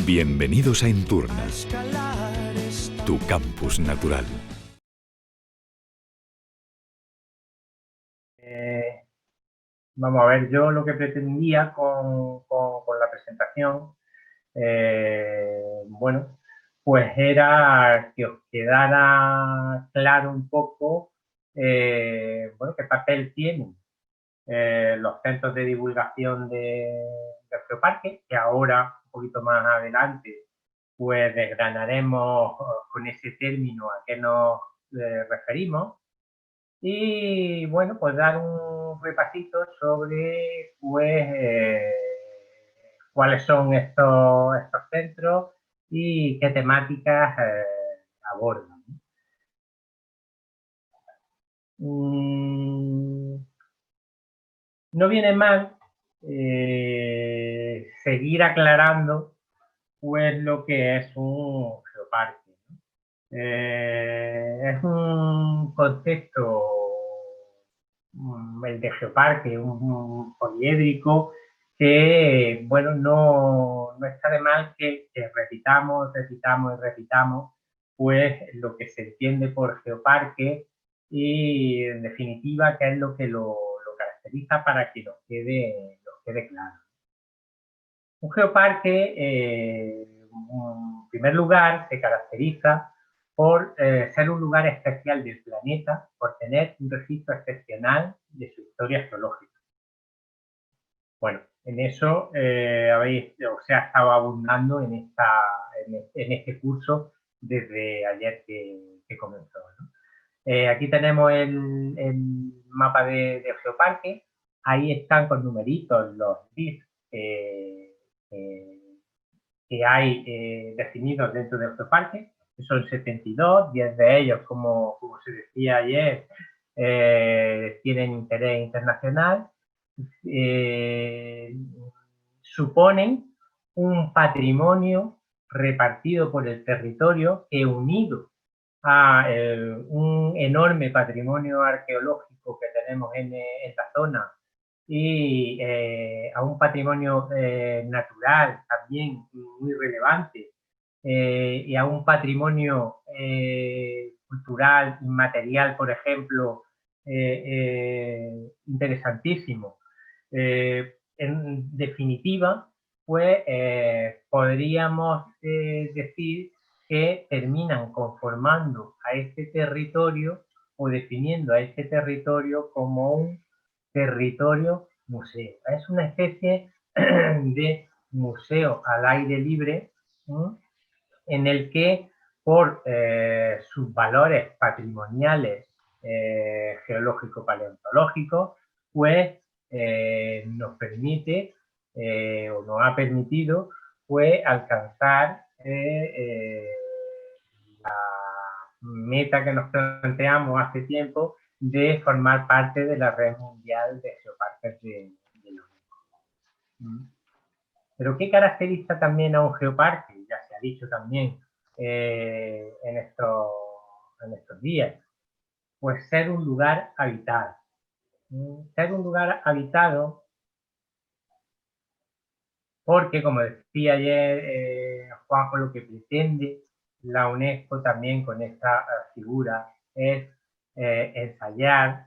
Bienvenidos a Enturna, tu campus natural. Vamos a ver, yo lo que pretendía con la presentación, bueno, pues era que os quedara claro un poco, bueno, qué papel tienen los centros de divulgación del Geoparque, que ahora, un poquito más adelante, pues desgranaremos con ese término a qué nos referimos. Y bueno, pues dar un repasito sobre pues cuáles son estos centros y qué temáticas abordan. No viene mal seguir aclarando pues lo que es un geoparque, ¿no? Es un concepto, el de geoparque, un poliédrico que, bueno, no está de mal que repitamos y repitamos, pues lo que se entiende por geoparque y, en definitiva, qué es lo que lo caracteriza para que nos quede claro. Un geoparque, en primer lugar, se caracteriza por ser un lugar especial del planeta, por tener un registro excepcional de su historia geológica. Bueno, en eso se ha estado abundando en este curso desde ayer que comenzó, ¿no? Aquí tenemos el mapa de geoparque. Ahí están con numeritos los DIS que hay definidos dentro del geoparque, que son 72, 10 de ellos, como se decía ayer, tienen interés internacional, suponen un patrimonio repartido por el territorio que, unido a un enorme patrimonio arqueológico que tenemos en la zona y a un patrimonio natural también muy relevante y a un patrimonio cultural, inmaterial, por ejemplo, interesantísimo. En definitiva, pues podríamos decir que terminan conformando a este territorio o definiendo a este territorio como un territorio museo. Es una especie de museo al aire libre, ¿no?, en el que por sus valores patrimoniales geológico-paleontológicos, pues nos permite o nos ha permitido pues alcanzar la meta que nos planteamos hace tiempo de formar parte de la red mundial de geoparques de la UNESCO. Pero ¿qué caracteriza también a un geoparque? Ya se ha dicho también en estos días. Pues ser un lugar habitado. Ser un lugar habitado porque, como decía ayer Juanjo, lo que pretende la UNESCO también con esta figura es ensayar,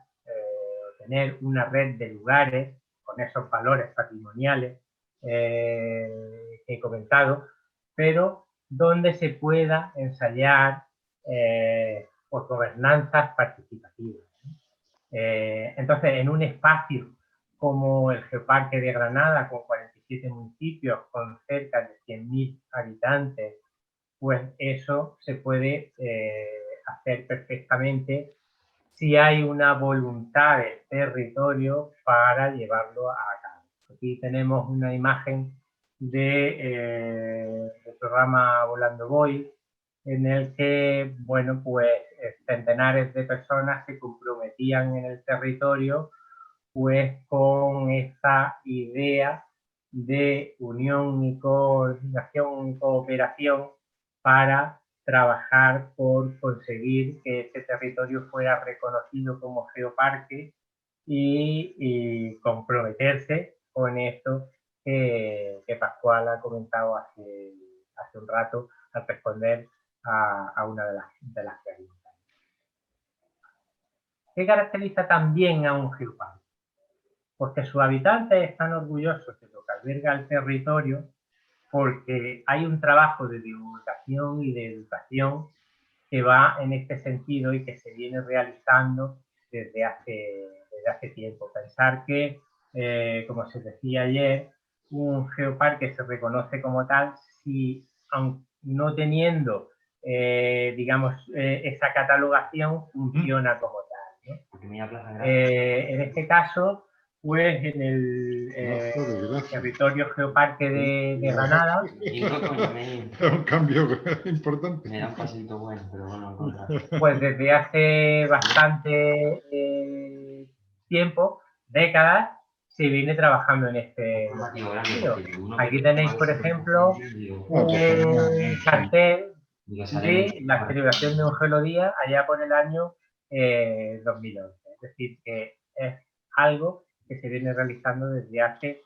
tener una red de lugares con esos valores patrimoniales que he comentado, pero donde se pueda ensayar pues, gobernanzas participativas. Entonces, en un espacio como el Geoparque de Granada, con 47 municipios, con cerca de 100.000 habitantes, pues eso se puede hacer perfectamente si hay una voluntad del territorio para llevarlo a cabo. Aquí tenemos una imagen del programa Volando Voy, en el que, bueno, pues centenares de personas se comprometían en el territorio pues con esta idea de unión y coordinación y cooperación para trabajar por conseguir que este territorio fuera reconocido como geoparque y comprometerse con esto que Pascual ha comentado hace hace un rato al responder a una de las preguntas. ¿Qué caracteriza también a un geoparque? Porque sus habitantes están orgullosos de lo que alberga el territorio, porque hay un trabajo de divulgación y de educación que va en este sentido y que se viene realizando desde hace tiempo. Pensar que, como se decía ayer, un geoparque se reconoce como tal si, aun no teniendo, digamos, esa catalogación, funciona como tal, ¿no? En este caso, pues en el territorio geoparque de Granada. Es un cambio importante. Me da un pasito bueno, pero bueno, pues desde hace bastante tiempo, décadas, se viene trabajando en este sentido. Aquí tenéis, por ejemplo, un cartel de la celebración de un geolodía allá por el año 2011. Es decir, que es algo que se viene realizando desde hace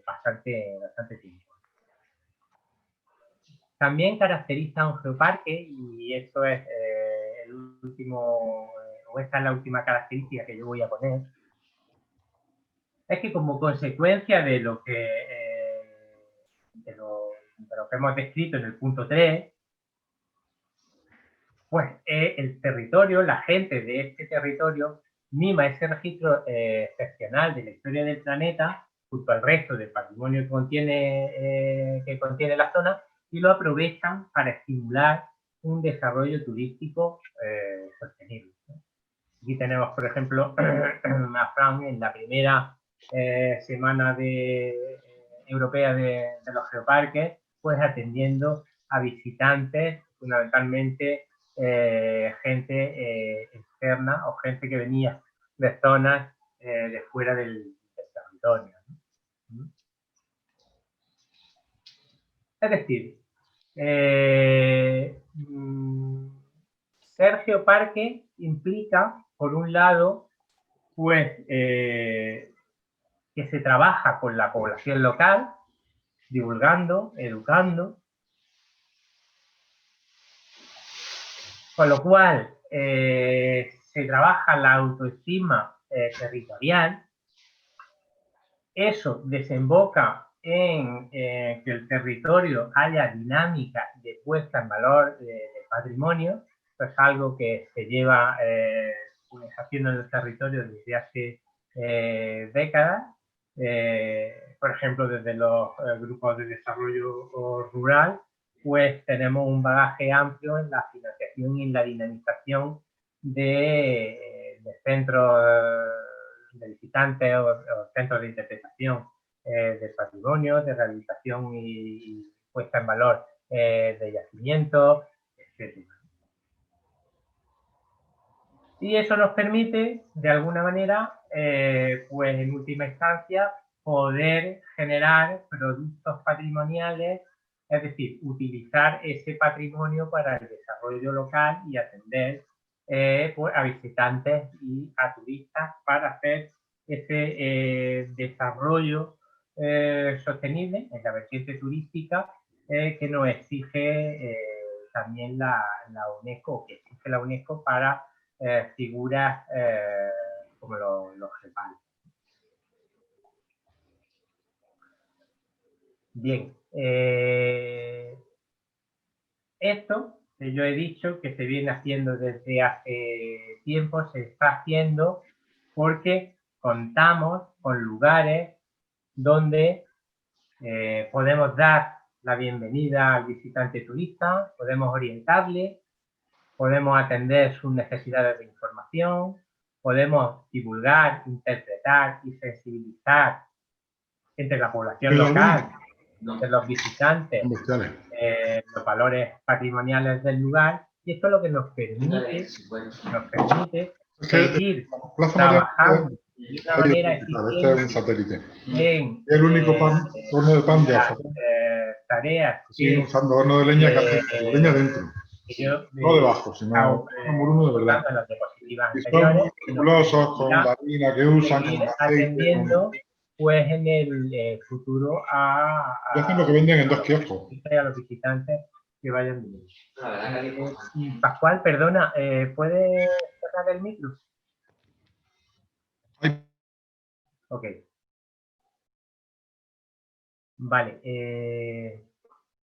bastante tiempo. También caracteriza un geoparque, y esto es el último, o esta es la última característica que yo voy a poner, es que como consecuencia de lo que hemos descrito en el punto 3, pues el territorio, la gente de este territorio, mima ese registro excepcional de la historia del planeta, junto al resto del patrimonio que contiene la zona, y lo aprovechan para estimular un desarrollo turístico sostenible. Aquí tenemos, por ejemplo, a Fran en la primera semana europea de los geoparques, pues atendiendo a visitantes, fundamentalmente gente externa o gente que venía de zonas de fuera del territorio, ¿no? Es decir, ser geoparque implica, por un lado, pues que se trabaja con la población local, divulgando, educando, con lo cual se trabaja la autoestima territorial. Eso desemboca en que el territorio haya dinámica de puesta en valor de patrimonio. Esto es algo que se lleva pues, haciendo en el territorio desde hace décadas. Por ejemplo, desde los grupos de desarrollo rural, pues tenemos un bagaje amplio en la financiación y en la dinamización de centros de visitantes o centros de interpretación del patrimonio, de rehabilitación y puesta en valor de yacimientos, etc. Y eso nos permite, de alguna manera, pues en última instancia, poder generar productos patrimoniales, es decir, utilizar ese patrimonio para el desarrollo local y atender pues, a visitantes y a turistas para hacer ese desarrollo sostenible en la vertiente turística que nos exige también la UNESCO, que exige la UNESCO para figuras como los geoparques. Bien, esto que yo he dicho que se viene haciendo desde hace tiempo, se está haciendo porque contamos con lugares donde podemos dar la bienvenida al visitante turista, podemos orientarle, podemos atender sus necesidades de información, podemos divulgar, interpretar y sensibilizar entre la población local, entre los visitantes, los valores patrimoniales del lugar, y esto es lo que nos permite seguir trabajando de una manera eficiente en el único horno de pan de las tareas siguen usando horno de leña que hace leña dentro. No debajo, sino uno de verdad. Las diapositivas anteriores, con la harina que usan, atendiendo pues en el futuro Y hacen lo que venden en 2 kioscos. A los visitantes que vayan viniendo. Pascual, perdona, ¿puedes cerrar el micro? Ay. Ok. Vale.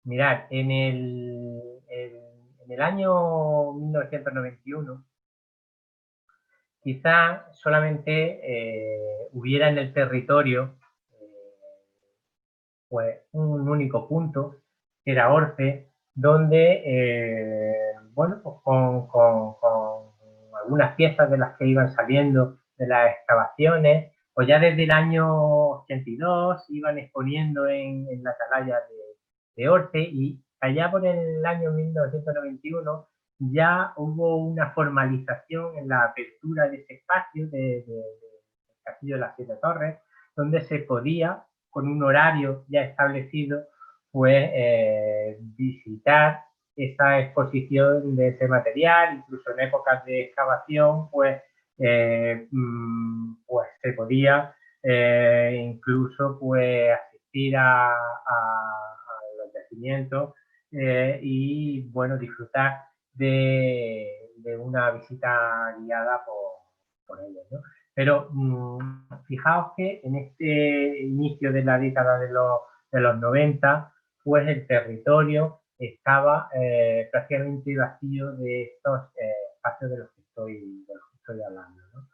Mirad, en el año 1991, quizá solamente hubiera en el territorio pues un único punto, que era Orce, donde, bueno, pues con algunas piezas de las que iban saliendo de las excavaciones, pues ya desde el año 82 iban exponiendo en la atalaya de Orce, y allá por el año 1991 ya hubo una formalización en la apertura de ese espacio del Castillo de las Siete Torres, donde se podía, con un horario ya establecido, pues visitar esa exposición de ese material. Incluso en épocas de excavación, pues se podía incluso pues asistir a los yacimientos y bueno, disfrutar de una visita guiada por ellos, ¿no? Pero fijaos que en este inicio de la década de los 90, pues el territorio estaba prácticamente vacío de estos espacios de los que estoy hablando, ¿no?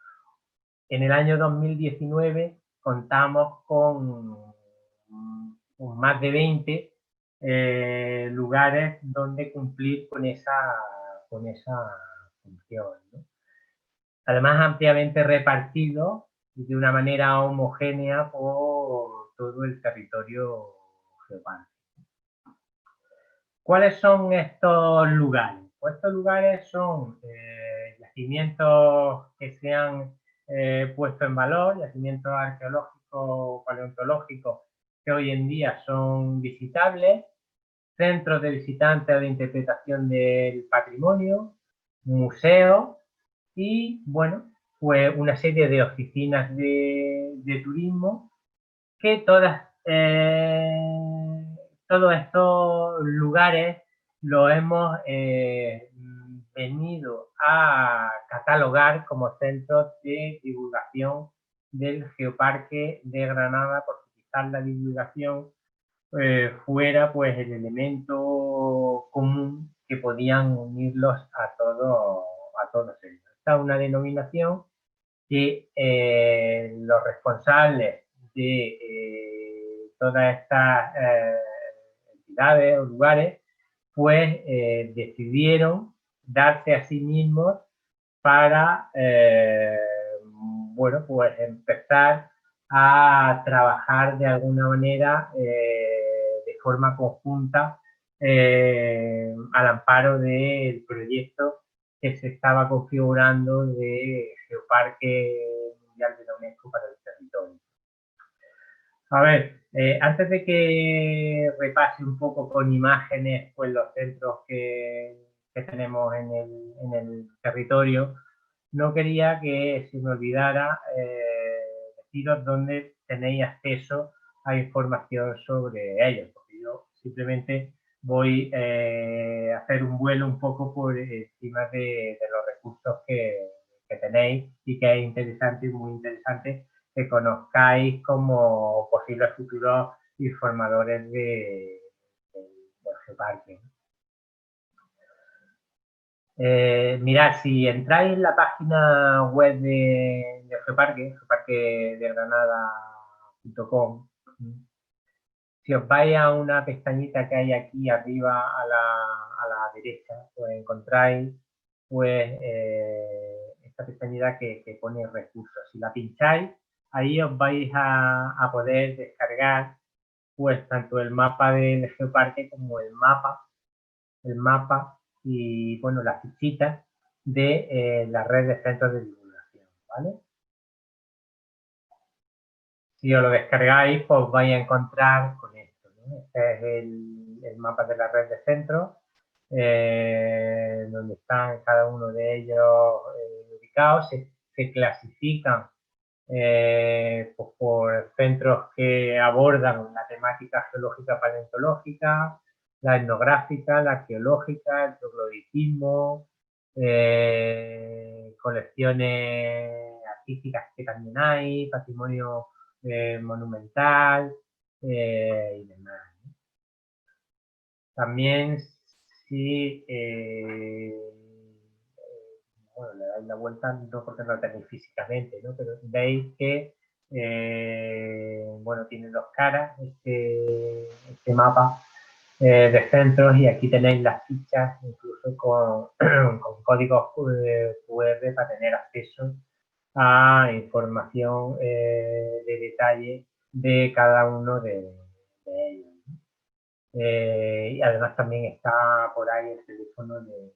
En el año 2019 contamos con más de 20 lugares donde cumplir con esa función, ¿no? Además, ampliamente repartido y de una manera homogénea por todo el territorio geopárquico. ¿Cuáles son estos lugares? Pues estos lugares son yacimientos que se han puesto en valor, yacimientos arqueológicos o paleontológicos que hoy en día son visitables, centros de visitantes o de interpretación del patrimonio, museos y, bueno, pues una serie de oficinas de turismo que todos estos lugares los hemos venido a catalogar como centros de divulgación del Geoparque de Granada, porque quizás la divulgación fuera pues el elemento común que podían unirlos a todos ellos. Esta es una denominación que los responsables de todas estas entidades o lugares pues decidieron darse a sí mismos para bueno, pues empezar a trabajar de alguna manera de forma conjunta al amparo del proyecto que se estaba configurando de Geoparque Mundial de la UNESCO para el territorio. A ver, antes de que repase un poco con imágenes pues los centros que tenemos en el territorio, no quería que se me olvidara deciros dónde tenéis acceso a información sobre ellos, porque yo simplemente voy a hacer un vuelo un poco por encima de los recursos que tenéis, y que es interesante y muy interesante que conozcáis como posibles futuros informadores del Geoparque. Mirad, si entráis en la página web de Geoparque, geoparquedegranada.com, si os vais a una pestañita que hay aquí arriba a la derecha, pues encontráis pues esta pestañita que pone recursos. Si la pincháis, ahí os vais a poder descargar pues tanto el mapa del Geoparque como el mapa y, bueno, las fichitas de la red de centros de divulgación, ¿vale? Si os lo descargáis, pues vais a encontrar con esto, ¿no? Este es el mapa de la red de centros, donde están cada uno de ellos ubicados. Se clasifican pues por centros que abordan la temática geológica paleontológica, la etnográfica, la arqueológica, el trogloditismo, colecciones artísticas que también hay, patrimonio monumental y demás. También si bueno, le dais la vuelta, no porque no lo tenéis físicamente, ¿no? Pero veis que bueno, tiene dos caras este mapa de centros, y aquí tenéis las fichas incluso con códigos QR para tener acceso a información de detalle de cada uno de ellos. Y además también está por ahí el teléfono de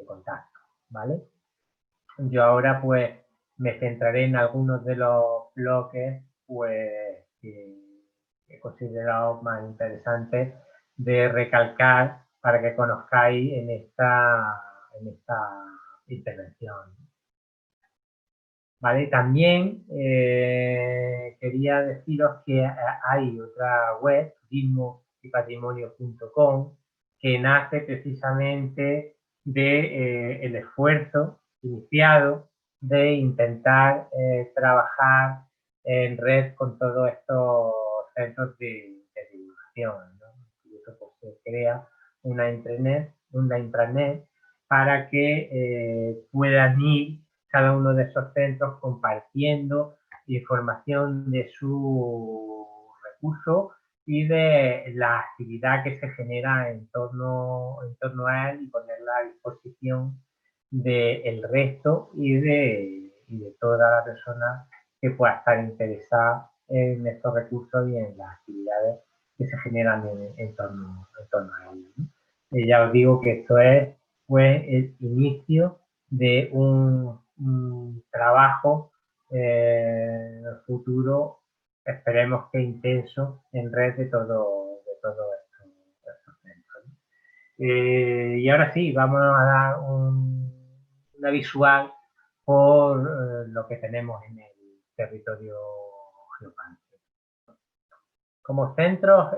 contacto, ¿vale? Yo ahora pues me centraré en algunos de los bloques pues que he considerado más interesantes de recalcar para que conozcáis en esta intervención. ¿Vale? También quería deciros que hay otra web, turismoypatrimonio.com, que nace precisamente de el esfuerzo iniciado de intentar trabajar en red con todos estos centros de divulgación, ¿no? Y eso pues se crea una intranet para que puedan ir cada uno de esos centros compartiendo información de su recurso y de la actividad que se genera en torno a él, y ponerla a disposición del resto y de toda la persona que pueda estar interesada en estos recursos y en las actividades que se generan en torno a ellos, ¿no? Y ya os digo que esto es pues el inicio de un trabajo en el futuro, esperemos que intenso, en red de todo estos centros. Y ahora sí, vamos a dar una visual por lo que tenemos en el territorio geopánico. Como centros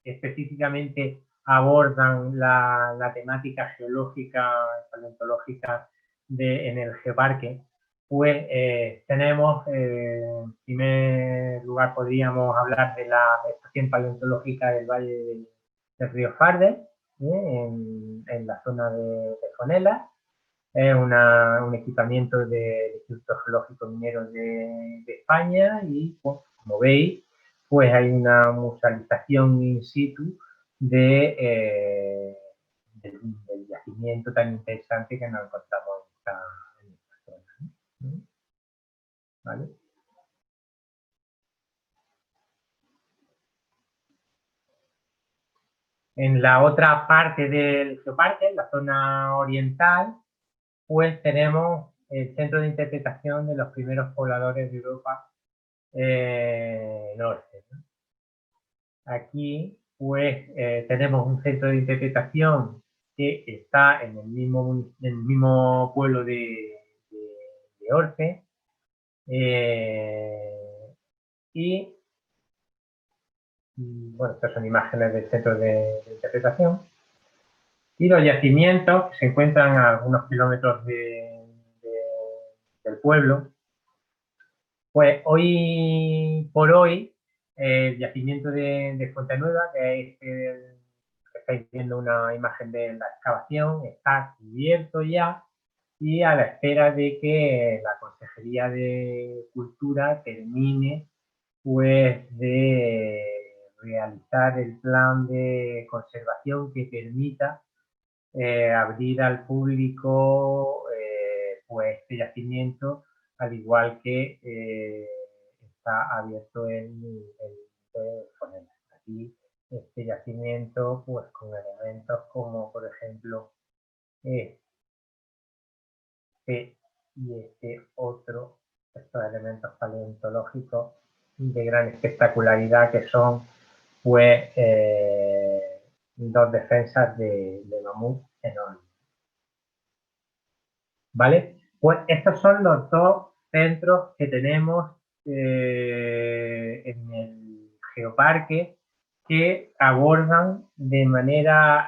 específicamente abordan la temática geológica, paleontológica en el geoparque, pues tenemos, en primer lugar podríamos hablar de la estación paleontológica del Valle del Río Fardes, en la zona de Fonela. Es un equipamiento del Instituto Geológico Minero de España, y pues, como veis, pues hay una musealización in situ del yacimiento tan interesante que nos encontramos en esta zona, ¿no? ¿Vale? En la otra parte del geoparque, en la zona oriental, pues tenemos el centro de interpretación de los primeros pobladores de Europa norte, ¿no? Aquí pues tenemos un centro de interpretación que está en el mismo pueblo de Orce, y bueno, estas son imágenes del centro de interpretación, y los yacimientos que se encuentran a algunos kilómetros del pueblo. Pues hoy por hoy el yacimiento de Fuentenueva, que estáis viendo una imagen de la excavación, está cubierto ya, y a la espera de que la Consejería de Cultura termine pues de realizar el plan de conservación que permita abrir al público pues este yacimiento, al igual que está abierto el Fonela. Aquí este yacimiento pues con elementos como por ejemplo este y este otro, estos elementos paleontológicos de gran espectacularidad, que son pues dos defensas de mamut enormes. ¿Vale? Pues estos son los dos centros que tenemos en el geoparque que abordan de manera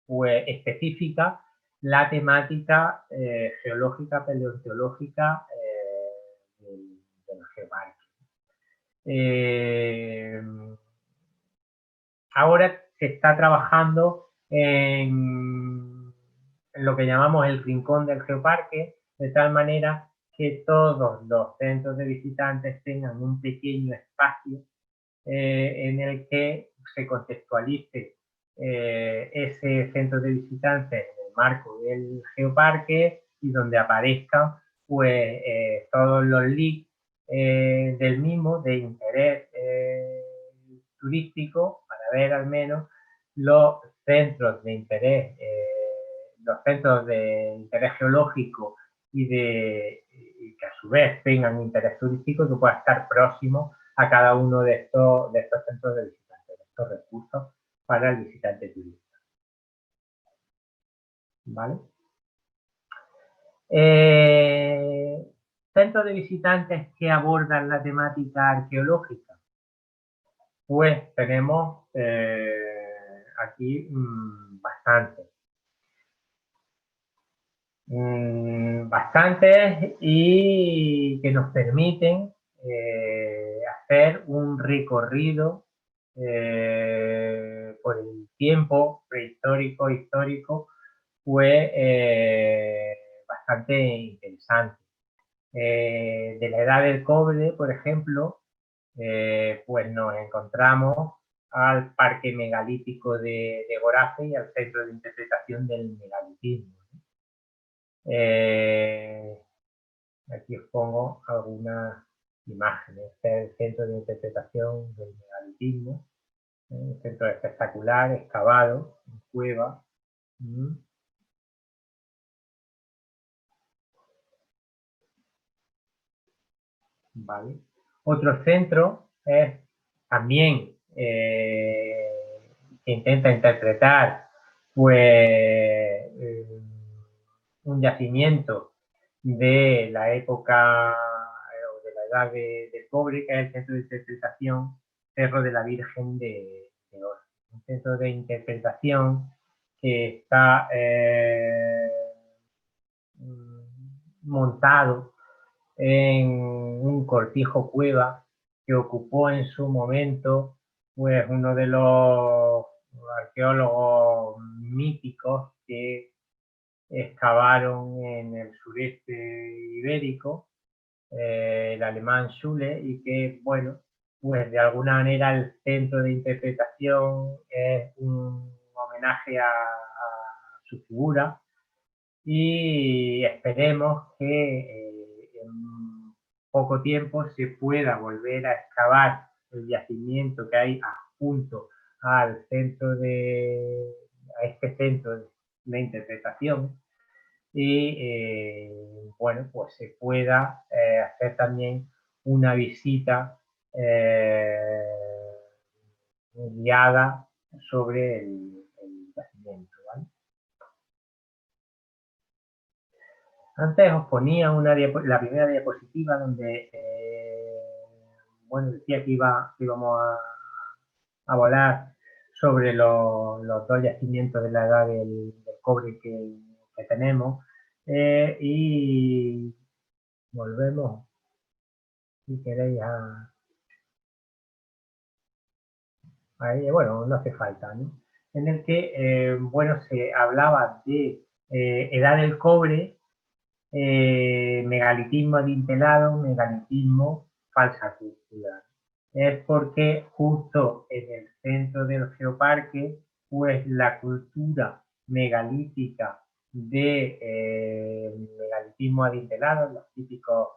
pues, específica la temática geológica, paleontológica del geoparque. Ahora se está trabajando en lo que llamamos el rincón del geoparque, de tal manera que todos los centros de visitantes tengan un pequeño espacio en el que se contextualice ese centro de visitantes en el marco del geoparque y donde aparezcan pues, todos los links del mismo de interés turístico para ver al menos los centros de interés geológico y que a su vez tengan interés turístico que pueda estar próximo a cada uno de estos centros de visitantes, de estos recursos para el visitante turista. ¿Vale? Centros de visitantes que abordan la temática arqueológica. Pues tenemos aquí bastantes. Bastantes y que nos permiten hacer un recorrido por el tiempo prehistórico, histórico, pues bastante interesante. De la edad del cobre, por ejemplo, pues nos encontramos al parque megalítico de Gorace y al centro de interpretación del megalitismo. Aquí os pongo algunas imágenes. Este es el centro de interpretación del megalitismo, un centro espectacular, excavado, en cueva. Vale. Otro centro es también que intenta interpretar pues un yacimiento de la época o de la edad del cobre, que es el centro de interpretación Cerro de la Virgen de Oro. Un centro de interpretación que está montado en un cortijo cueva que ocupó en su momento pues uno de los arqueólogos míticos que excavaron en el sureste ibérico, el alemán Schule, y que, bueno, pues de alguna manera el centro de interpretación es un homenaje a su figura y esperemos que en poco tiempo se pueda volver a excavar el yacimiento que hay adjunto al centro a este centro de interpretación y bueno, pues se pueda hacer también una visita guiada sobre el yacimiento, ¿vale? Antes os ponía la primera diapositiva donde bueno, decía que íbamos a volar sobre los dos yacimientos de la edad del cobre que tenemos y volvemos, si queréis, ahí, bueno, no hace falta, ¿no? En el que, bueno, se hablaba de edad del cobre, megalitismo adintelado, megalitismo falsa cúpula. Es porque justo en el centro del geoparque, pues la cultura megalítica de megalitismo adintelado, los típicos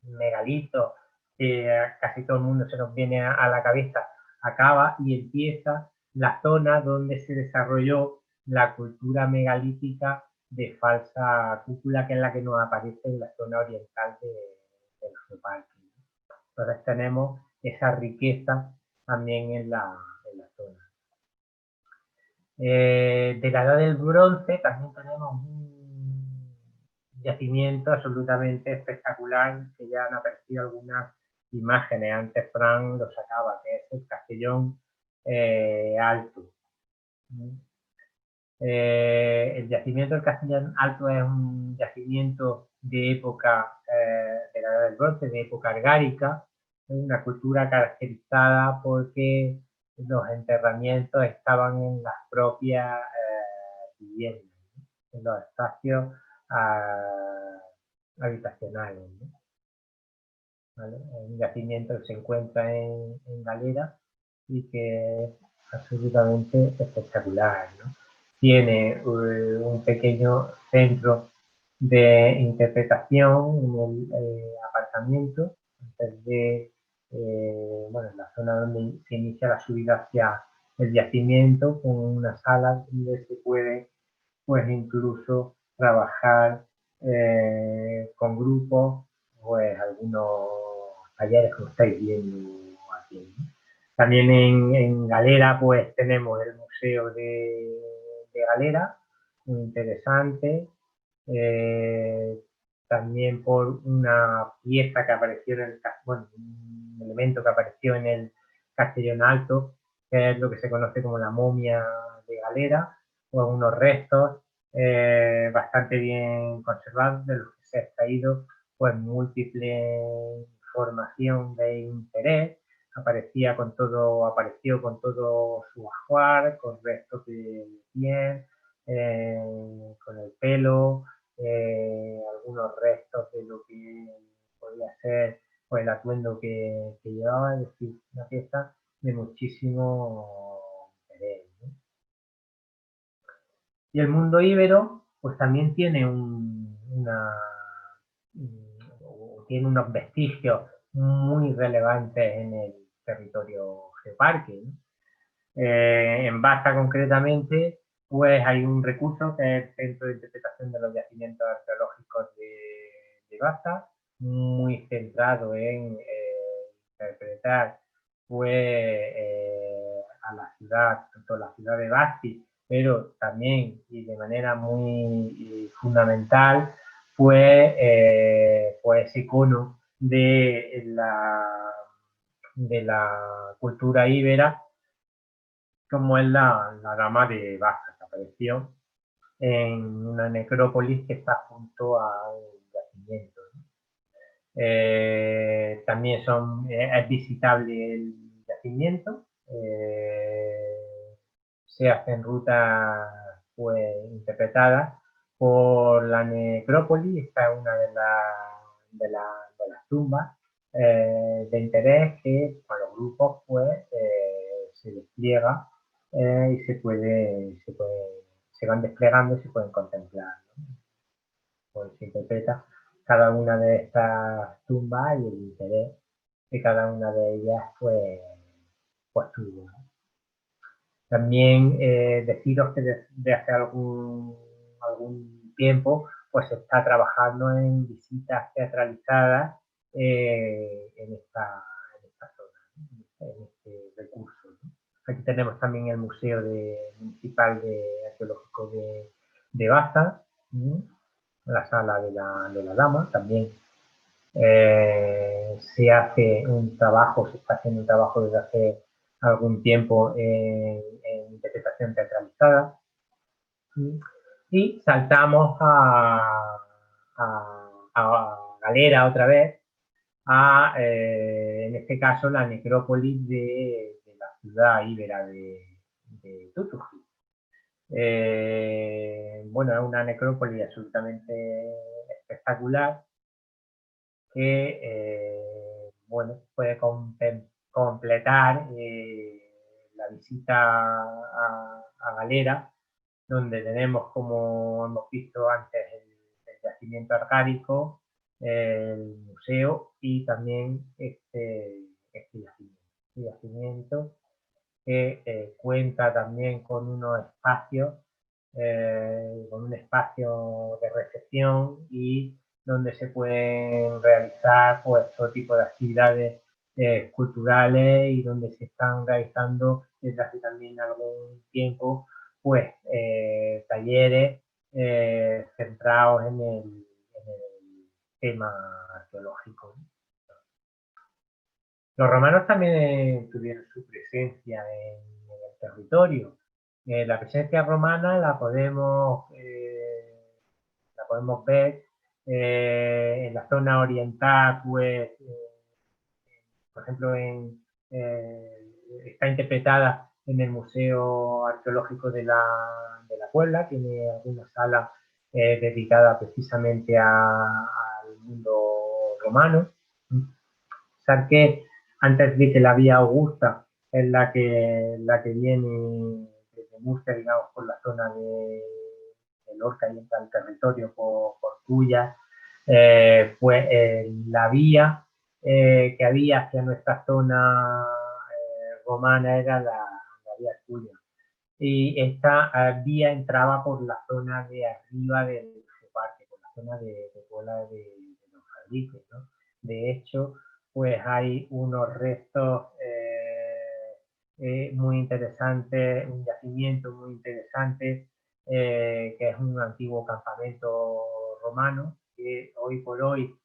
megalitos que casi todo el mundo se nos viene a la cabeza, acaba y empieza la zona donde se desarrolló la cultura megalítica de falsa cúpula, que es la que nos aparece en la zona oriental del geoparque. Entonces tenemos esa riqueza también en la zona. De la edad del bronce también tenemos un yacimiento absolutamente espectacular, que ya han aparecido algunas imágenes, antes Fran lo sacaba, que es el Castellón Alto. El yacimiento del Castellón Alto es un yacimiento de época de la Edad del Bronce, de época argárica, una cultura caracterizada porque los enterramientos estaban en las propias viviendas, en los espacios habitacionales, ¿no? ¿Vale? Es un yacimiento que se encuentra en Galera y que es absolutamente espectacular, ¿no? Tiene un pequeño centro de interpretación en el aparcamiento, antes de, bueno, en la zona donde se inicia la subida hacia el yacimiento, con una sala donde se puede, pues, incluso trabajar con grupos, pues algunos talleres como estáis viendo aquí, ¿no? También en Galera pues tenemos el Museo de Galera, muy interesante, también por una pieza que apareció en el, bueno, un elemento que apareció en el Castellón Alto, que es lo que se conoce como la momia de Galera, o unos restos bastante bien conservados, de los que se ha extraído pues múltiple información de interés. Apareció con todo su ajuar, con restos de piel, con el pelo, algunos restos de lo que podía ser pues, el atuendo que llevaba, es decir, una pieza de muchísimo interés, ¿no? Y el mundo íbero pues también tiene tiene unos vestigios muy relevantes en el territorio geoparque, ¿no? En Baza concretamente, pues hay un recurso que es el Centro de Interpretación de los Yacimientos Arqueológicos de Baza, muy centrado en interpretar pues, a la ciudad, tanto la ciudad de Basti, pero también y de manera muy fundamental, pues ese icono de la cultura íbera, como es la dama de Baza, que apareció en una necrópolis que está junto al yacimiento, ¿no? También es visitable el yacimiento, se hacen rutas pues, interpretadas por la necrópolis. Esta es una de las tumbas de interés que con los grupos pues, se despliega y se van desplegando y se pueden contemplar, ¿no? Pues se interpreta cada una de estas tumbas y el interés que cada una de ellas pues tuvo, ¿no? También deciros que desde hace algún tiempo pues se está trabajando en visitas teatralizadas en esta zona, ¿no? En este recurso, ¿no? Aquí tenemos también el Museo Municipal Arqueológico de Baza, ¿no? La Sala de la Dama. También se está haciendo un trabajo desde hace algún tiempo en interpretación teatralizada. Y saltamos a Galera otra vez, en este caso la necrópolis de la ciudad íbera de Tutuji. Bueno, es una necrópolis absolutamente espectacular que bueno, puede completar la visita a Galera, donde tenemos, como hemos visto antes, el yacimiento arcádico, el museo y también este yacimiento que cuenta también con unos espacios, con un espacio de recepción y donde se pueden realizar pues todo tipo de actividades culturales y donde se están realizando desde hace también algún tiempo pues talleres centrados en tema arqueológico. Los romanos también tuvieron su presencia en el territorio. La presencia romana la podemos ver en la zona oriental, pues, por ejemplo, está interpretada en el Museo Arqueológico de la Puebla, tiene alguna sala dedicada precisamente al mundo romano. Sarqués, antes de que la vía Augusta, es la que viene desde Murcia, digamos, por la zona de Lorca y entra al territorio por Tuya, pues la vía que había hacia nuestra zona romana era la vía Tuya. Y esta vía entraba por la zona de arriba del parque, por la zona de Puebla de los Fadriques, ¿no? De hecho, pues hay unos restos muy interesantes, un yacimiento muy interesante, que es un antiguo campamento romano, que hoy por hoy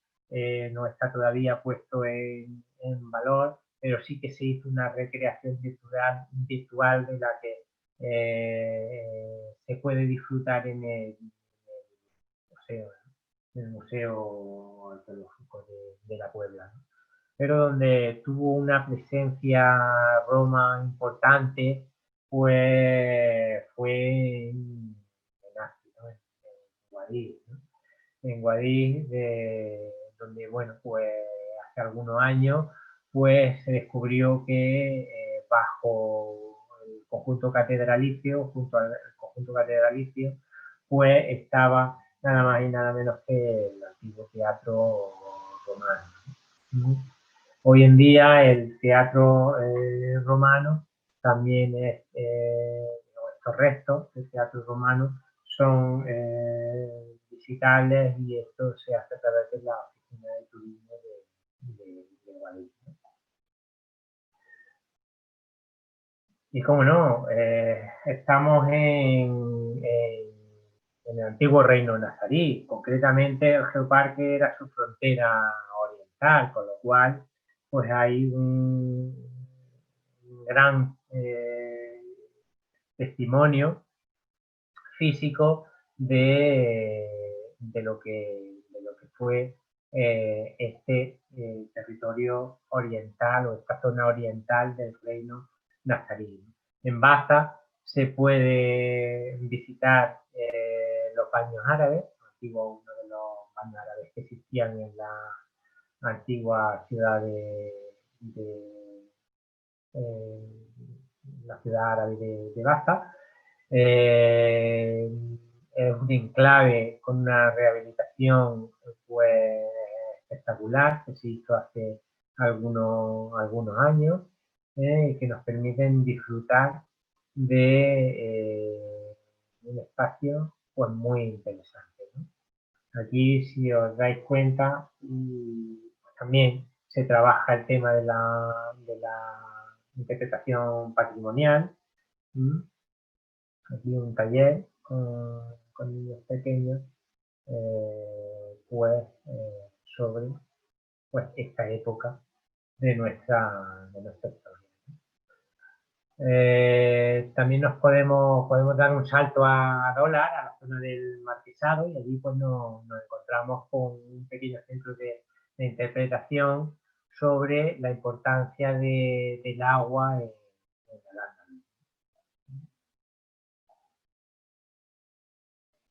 no está todavía puesto en valor, pero sí que se hizo una recreación virtual de la que se puede disfrutar en el Museo Arqueológico de la Puebla, ¿no? Pero donde tuvo una presencia Roma importante, pues fue en África, ¿no? En Guadix, ¿no? En Guadix, donde, bueno, pues hace algunos años, pues se descubrió que bajo el conjunto catedralicio, junto al conjunto catedralicio, pues estaba nada más y nada menos que el antiguo teatro romano, ¿no? Hoy en día el teatro romano también es, estos restos del teatro romano son visitables, y esto se hace a través de la oficina de turismo de Guadix, ¿no? Y como no, estamos en el antiguo reino nazarí. Concretamente el Geoparque era su frontera oriental, con lo cual pues hay un gran testimonio físico de lo que fue este territorio oriental, o esta zona oriental del reino nazarí. En Baza se puede visitar los baños árabes, uno de los baños árabes que existían en la antigua ciudad de la ciudad árabe de Baza. Es un enclave con una rehabilitación pues espectacular, que se hizo hace algunos años, que nos permiten disfrutar de un espacio pues muy interesante, ¿no? Aquí, si os dais cuenta, pues también se trabaja el tema de la interpretación patrimonial. Aquí un taller con niños pequeños, pues sobre pues esta época de nuestra historia. También nos podemos dar un salto a Dólar, a la zona del Marquesado, y allí pues nos encontramos con un pequeño centro de interpretación sobre la importancia del agua en el Al-Ándalus.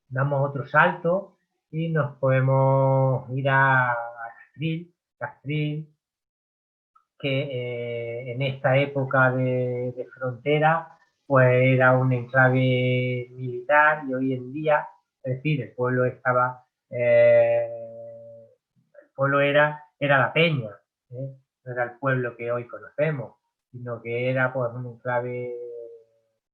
Damos otro salto y nos podemos ir a Castril, que en esta época de frontera pues era un enclave militar, y hoy en día, es decir, el pueblo estaba, el pueblo era la Peña, no era el pueblo que hoy conocemos, sino que era pues un enclave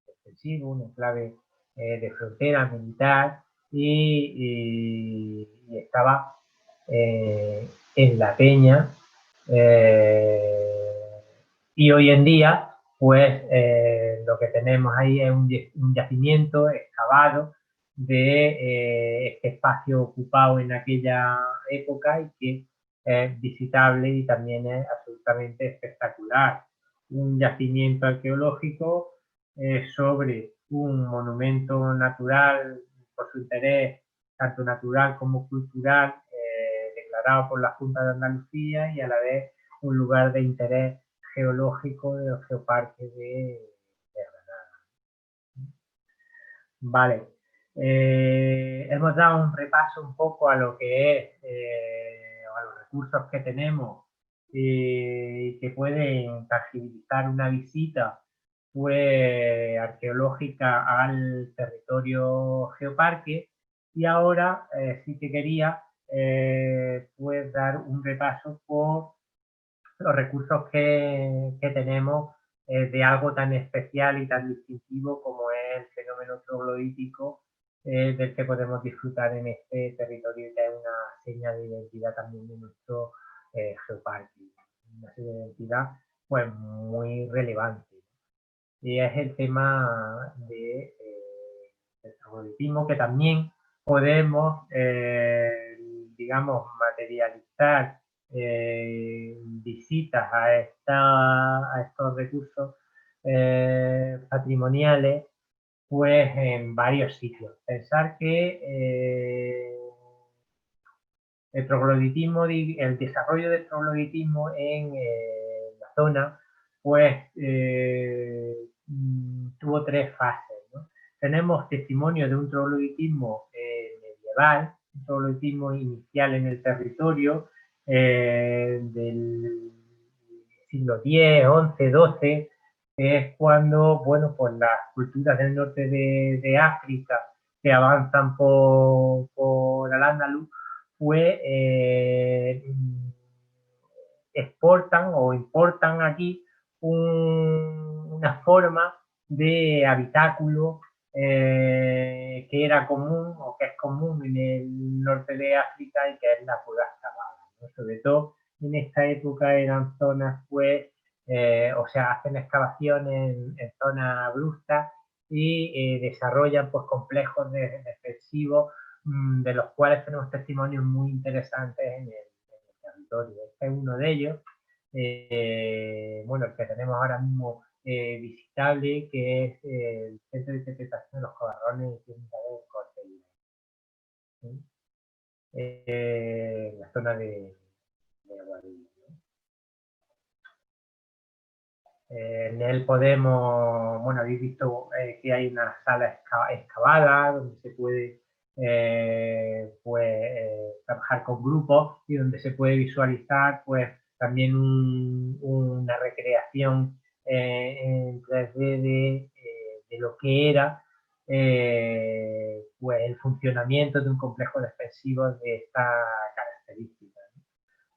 defensivo, un enclave de frontera militar, y estaba en la Peña. Y hoy en día, pues lo que tenemos ahí es un yacimiento excavado de este espacio ocupado en aquella época y que es visitable y también es absolutamente espectacular. Un yacimiento arqueológico sobre un monumento natural por su interés tanto natural como cultural, declarado por la Junta de Andalucía y a la vez un lugar de interés geológico del Geoparque de Granada. Vale, hemos dado un repaso un poco a lo que es, a los recursos que tenemos y que pueden tangibilizar una visita pues, arqueológica al territorio geoparque. Y ahora sí que quería pues dar un repaso por los recursos que tenemos de algo tan especial y tan distintivo como es el fenómeno troglodítico del que podemos disfrutar en este territorio, que es una seña de identidad también de nuestro geoparque, una seña de identidad pues muy relevante. Y es el tema del trogloditismo, que también podemos, digamos, materializar visitas a estos recursos patrimoniales pues en varios sitios. Pensar que el trogloditismo, el desarrollo del trogloditismo en la zona pues tuvo tres fases, ¿no? Tenemos testimonio de un trogloditismo medieval, un trogloditismo inicial en el territorio del siglo X, XI, XII, es cuando, bueno, pues las culturas del norte de África que avanzan por Al-Ándalus, pues exportan o importan aquí una forma de habitáculo que era común o que es común en el norte de África y que es la cueva excavada, ¿no? Sobre todo en esta época eran zonas pues o sea, hacen excavaciones en zonas bruscas y desarrollan pues complejos defensivos de los cuales tenemos testimonios muy interesantes en el territorio. Este es uno de ellos, bueno, el que tenemos ahora mismo visitable, que es el Centro de Interpretación de los Cobarrones y Técnica de Corte, ¿sí? La zona de Guadalajara. En él podemos, bueno, habéis visto que hay una sala excavada donde se puede trabajar con grupos y donde se puede visualizar pues también una recreación en 3D de lo que era pues el funcionamiento de un complejo defensivo de esta característica, ¿no?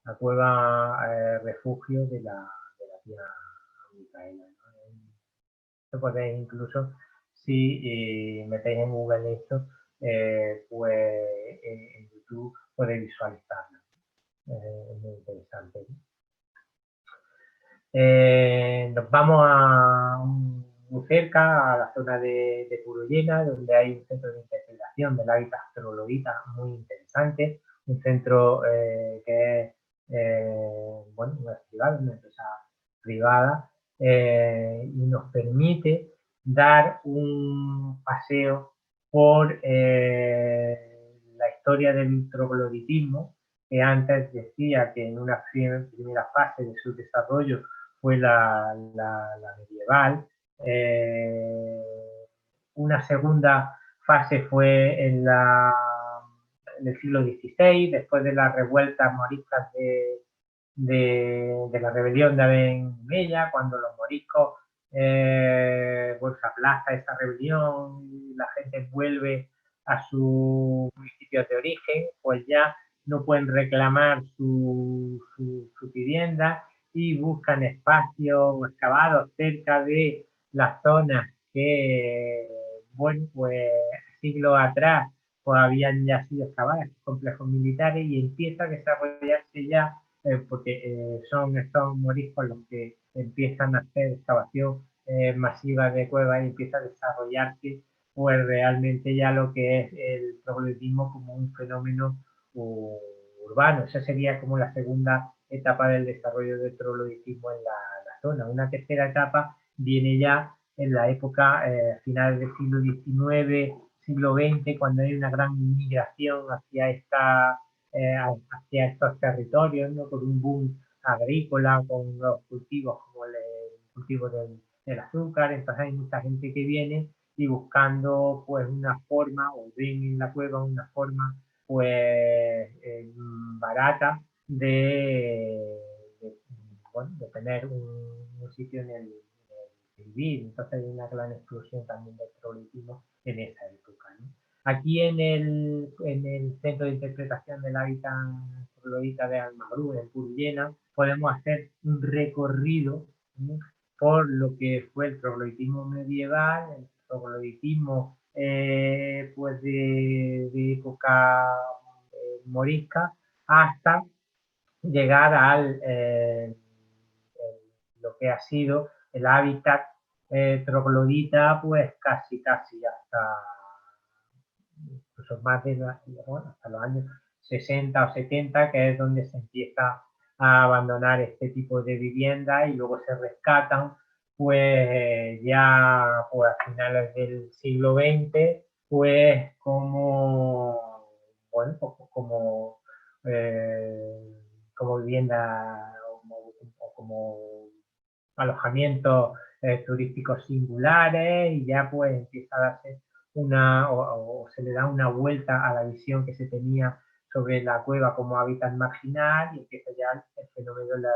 La cueva refugio de la tía Micaela, ¿no? Esto podéis incluso, si metéis en Google esto, pues en YouTube podéis visualizarlo. Es muy interesante, ¿no? Nos vamos muy cerca a la zona de Purullena, donde hay un centro de interpretación del hábitat troglodita muy interesante, un centro que es bueno, una empresa privada, y nos permite dar un paseo por la historia del trogloditismo, que antes decía que en una primera fase de su desarrollo fue la medieval, una segunda fase fue en el siglo XVI, después de las revueltas moriscas de la rebelión de Aben Mella, cuando los moriscos pues aplaza esa rebelión y la gente vuelve a sus municipios de origen, pues ya no pueden reclamar su vivienda y buscan espacios excavados cerca de las zonas que, bueno, pues siglos atrás pues habían ya sido excavadas, complejos militares, y empieza a desarrollarse ya porque son estos moriscos los que empiezan a hacer excavación masiva de cuevas y empieza a desarrollarse pues realmente ya lo que es el trogloditismo como un fenómeno urbano. Esa sería como la segunda etapa del desarrollo del trogloditismo en la zona. Una tercera etapa viene ya en la época finales del siglo XIX, siglo XX, cuando hay una gran migración hacia estos territorios, ¿no? Por un boom agrícola, con los cultivos como el cultivo del azúcar. Entonces hay mucha gente que viene y buscando pues una forma, o ven en la cueva una forma pues barata de tener un sitio en el que vivir. Entonces hay una gran explosión también del trogloditismo en esa época, ¿no? Aquí en el Centro de Interpretación del Hábitat troglodita de Almagro, en Purillena, podemos hacer un recorrido, ¿no?, por lo que fue el trogloditismo medieval, el trogloditismo pues de época morisca, hasta llegar lo que ha sido el hábitat troglodita, pues casi hasta incluso más hasta los años 60 o 70, que es donde se empieza a abandonar este tipo de viviendas y luego se rescatan pues ya pues, a finales del siglo XX, pues bueno, como vivienda o como alojamientos turísticos singulares, y ya pues empieza a darse o se le da una vuelta a la visión que se tenía sobre la cueva como hábitat marginal, y empieza ya el fenómeno de la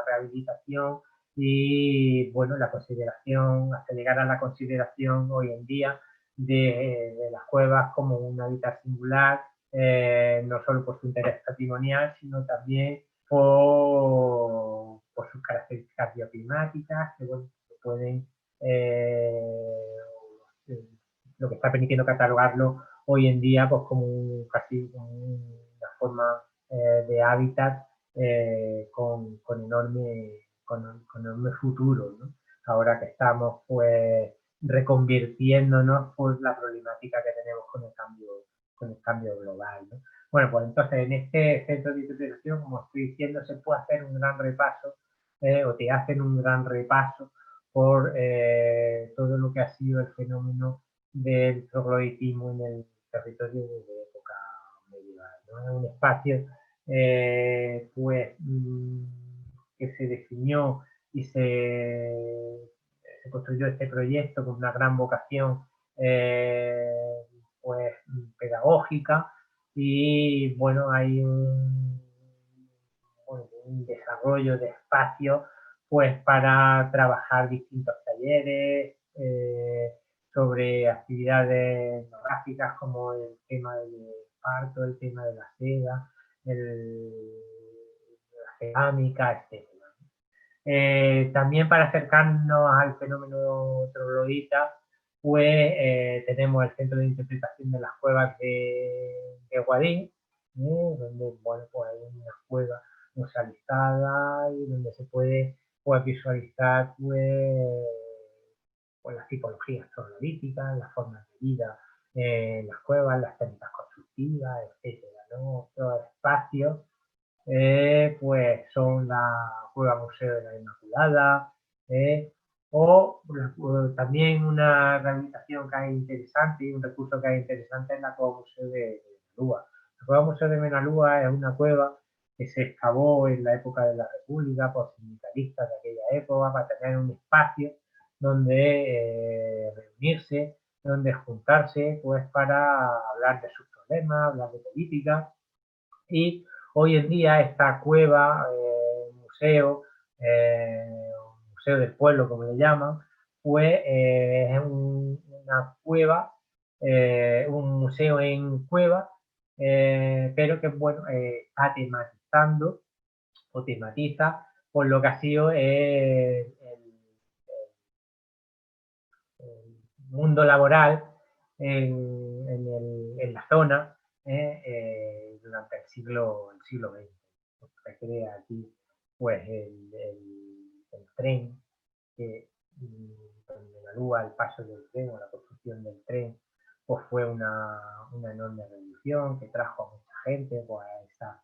rehabilitación y bueno, la consideración, hasta llegar a la consideración hoy en día de las cuevas como un hábitat singular, no solo por su interés patrimonial, sino también por sus características bioclimáticas, que bueno, pueden lo que está permitiendo catalogarlo hoy en día pues como casi una forma de hábitat con enorme futuro, ¿no? Ahora que estamos pues reconvirtiéndonos por la problemática que tenemos con el cambio global, ¿no? Bueno, pues entonces en este centro de interpretación, como estoy diciendo, se puede hacer un gran repaso, o te hacen un gran repaso por todo lo que ha sido el fenómeno del trogloditismo en el territorio de época medieval, ¿no? Es un espacio pues que se definió y se construyó este proyecto con una gran vocación pues pedagógica, y bueno, hay un desarrollo de espacios pues para trabajar distintos talleres sobre actividades etnográficas como el tema del parto, el tema de la seda, la cerámica, etc. También para acercarnos al fenómeno troglodita, pues tenemos el Centro de Interpretación de las Cuevas de Guadix, donde bueno, pues hay una cueva musealizada y donde se puede pues, visualizar pues, las tipologías troglodíticas, las formas de vida en las cuevas, las técnicas constructivas, etcétera, ¿no? Otros espacios pues son la Cueva Museo de la Inmaculada, o también una rehabilitación que hay interesante y un recurso que hay interesante en la Cueva Museo de Menalúa. La Cueva Museo de Menalúa es una cueva que se excavó en la época de la República por sindicalistas de aquella época para tener un espacio donde reunirse, donde juntarse, pues para hablar de sus problemas, hablar de política. Y hoy en día esta cueva, museo del pueblo como le llaman, pues es una cueva, un museo en cueva, pero que bueno, está tematizando o tematiza por lo que ha sido el mundo laboral en la zona durante el siglo XX. Se crea aquí pues el tren que Menalúa, el paso del tren o la construcción construcción del tren pues fue una enorme revolución que trajo a mucha gente pues, a esa,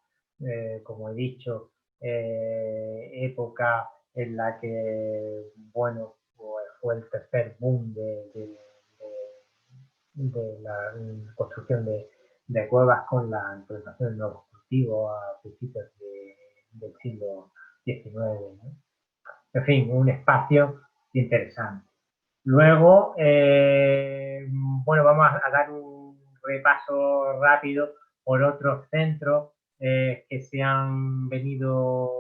como he dicho, época en la que, bueno, pues fue el tercer boom de la construcción de cuevas con la implementación de nuevos cultivos a principios del siglo XIX, ¿no? En fin, un espacio interesante. Luego, bueno, vamos a dar un repaso rápido por otros centros que se han venido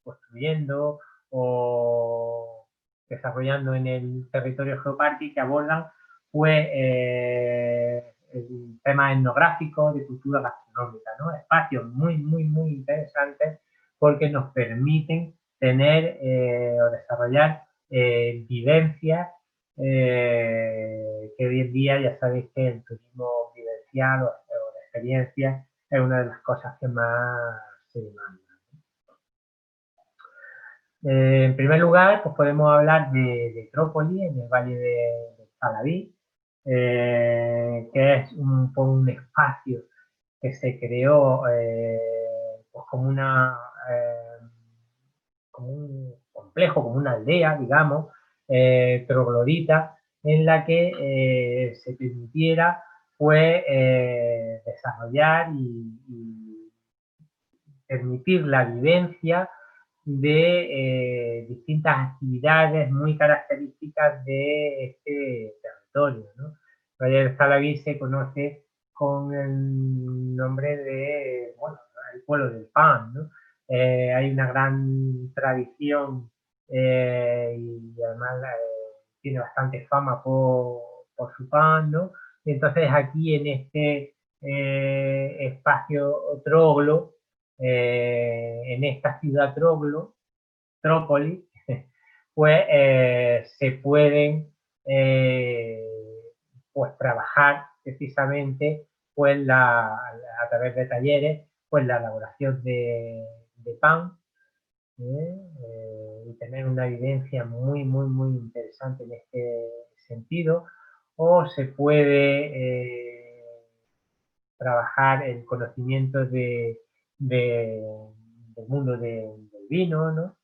construyendo o desarrollando en el territorio geoparque que abordan pues, el tema etnográfico de cultura gastronómica, ¿no? Espacios muy, muy, muy interesantes porque nos permiten tener o desarrollar vivencias que hoy en día ya sabéis que el turismo vivencial o de experiencia es una de las cosas que más se demanda. En primer lugar, pues podemos hablar de Trópoli, en el valle de Palaví, que es un espacio que se creó pues como un complejo, como una aldea, digamos, troglodita, en la que se permitiera pues, desarrollar y permitir la vivencia de distintas actividades muy características de este territorio, ¿no? El Valle del Salaví se conoce con el nombre de, bueno, el pueblo del pan, ¿no? Hay una gran tradición y además tiene bastante fama por su pan, ¿no? Y entonces aquí en este espacio troglo, en esta ciudad Trópoli, pues se pueden pues trabajar precisamente pues a través de talleres pues la elaboración de pan y tener una evidencia muy muy muy interesante en este sentido, o se puede trabajar el conocimiento del mundo del vino, ¿no?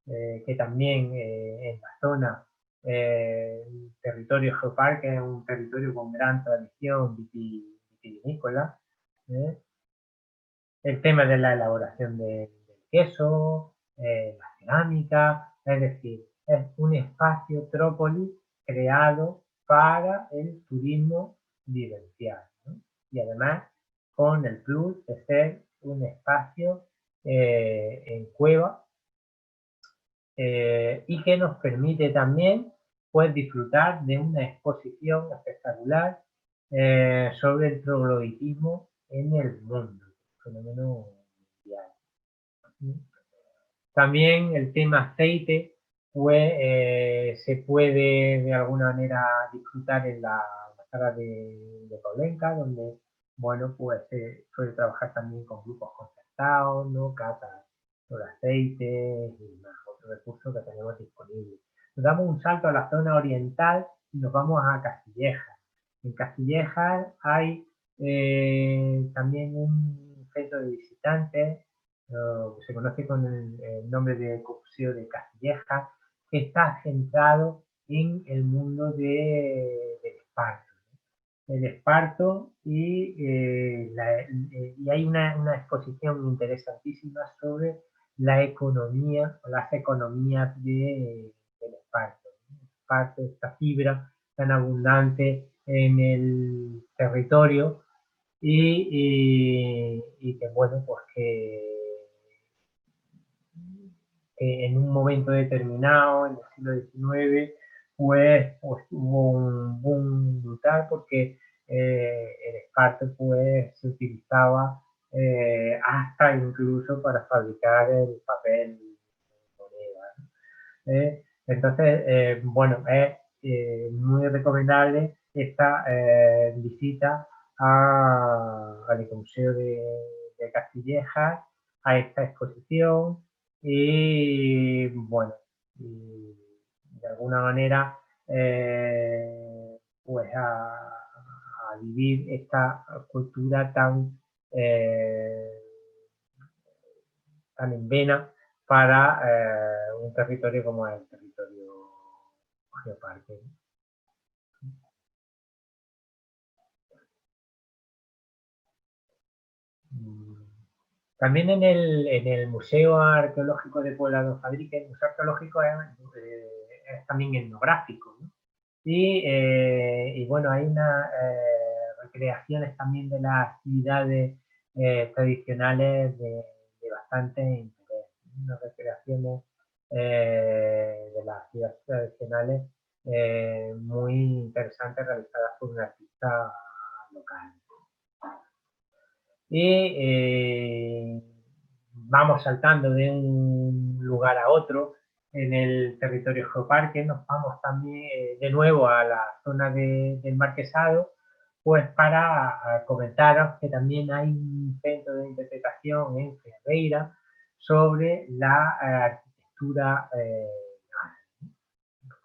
Que también en la zona, el territorio geoparque es un territorio con gran tradición vitivinícola. El tema de la elaboración del queso, la cerámica, es decir, es un espacio Trópoli creado para el turismo vivencial, ¿no? Y además con el plus de ser un espacio en cueva y que nos permite también pues, disfrutar de una exposición espectacular sobre el trogloditismo en el mundo, fenómeno mundial. También el tema aceite pues, se puede de alguna manera disfrutar en la sala de Poblenca, donde bueno, pues se suele trabajar también con grupos concertados, ¿no? Catas sobre aceite y más otros recursos que tenemos disponibles. Nos damos un salto a la zona oriental y nos vamos a Castilleja. En Castilleja hay también un centro de visitantes se conoce con el nombre de Museo de Castilleja, que está centrado en el mundo del esparto. El esparto y hay una exposición interesantísima sobre la economía o las economías del esparto. El esparto, esta fibra tan abundante en el territorio y que bueno, pues que en un momento determinado, en el siglo XIX, pues hubo un boom brutal porque el esparto pues, se utilizaba hasta incluso para fabricar el papel moneda, ¿no? Entonces, bueno, es muy recomendable esta visita al Museo de Castilleja, a esta exposición y bueno, y de alguna manera pues a vivir esta cultura tan en vena para un territorio como es el territorio Geoparque. También en el Museo Arqueológico de Puebla de Fadrique, el Museo Arqueológico es también etnográfico, ¿no? Y bueno, hay unas recreaciones también de las actividades tradicionales de bastante interés, unas recreaciones de las actividades tradicionales muy interesantes realizadas por un artista local. Y vamos saltando de un lugar a otro en el territorio Geoparque, nos vamos también de nuevo a la zona del Marquesado, pues para comentaros que también hay un centro de interpretación en Ferreira sobre la arquitectura,